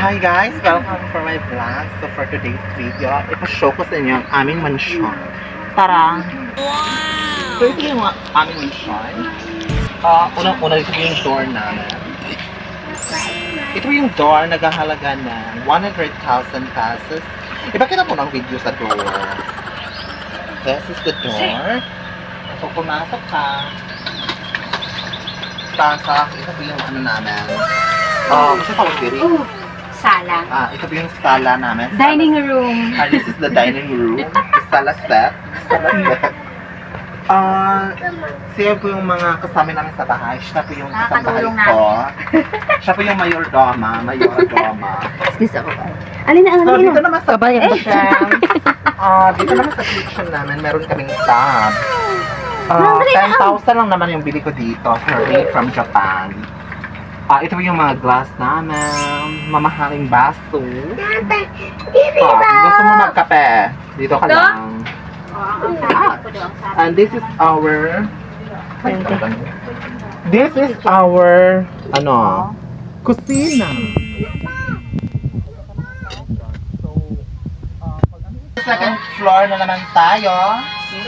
Hi guys! Welcome for my vlog. So for today's video, ipashow ko sa inyo ang aming mansyon. Tara! So ito yung aming mansyon. Unang-una ito yung door namin. Ito yung door, naghahalaga ng 100,000 pesos. Ipakita mo ng video sa door. This is the door. So pumasok ka. Pasok. Ito po yung ano namin. Gusto tawag diri? Sala. Ito po yung sala namin. Dining room. This is the dining room. Sala set. Sala set. Siya po yung mga kasama namin sa bahay. Siya po yung kasambahay Nakakatulong ko. Siya po yung mayordoma. Excuse ako ba? Alin na ang So, alin dito na? naman sa bayan dito naman sa kitchen namin, meron kaming tab. 10,000 lang naman yung bili ko dito. Curry from Japan. Ito po yung mga glass namin. Mamahaling baso. Gusto mo magkape? Dito ka lang. And this is our kusina. Second floor na naman tayo.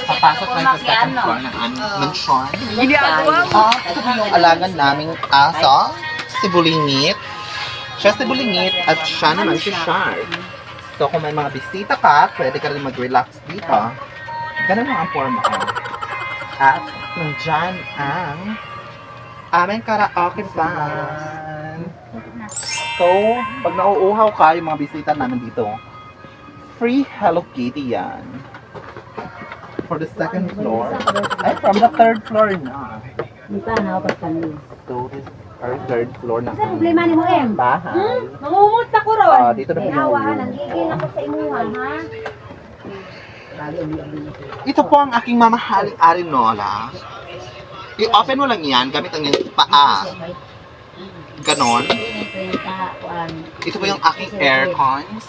Papasok tayo sa second floor ng aming mansyon. Ito po yung alagan naming aso. Si Bulingit. Siya si Bulingit at siya naman si Shark. So kung may mga bisita ka, pwede ka rin mag-relax dito. Ganun lang ang forma ko. At nandyan ang aming karaoke van. So, pag nauuhaw ka, yung mga bisita namin dito, free Hello Kitty yan. For the second floor. Ay, from the third floor na. So, this is our third floor na Problema ni mo, Em? bahay. Mamumut na ko ron. Dito na po yung Awa, room. nanggigil ako sa imuhan, ha? Ito po ang aking mamahaling arinola. I-open mo lang yan gamit ang iyong paa. Ganon. Ito po yung aking aircons.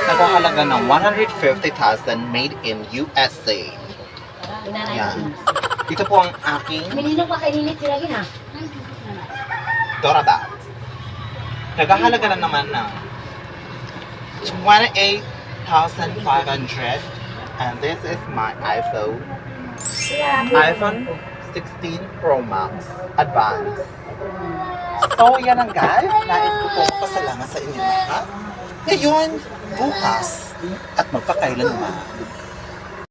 Naghahalaga ng 150,000 made in USA. Yan. Ito po ang aking Mininong pa kaininit sila gina. Dora bag. Naghahalaga na naman ng 28,500. And this is my iPhone 16 Pro Max Advance. So, yan ang guys. Nais ko po pasalamat sa inyo lahat. Ngayon, bukas, at magpakailanman.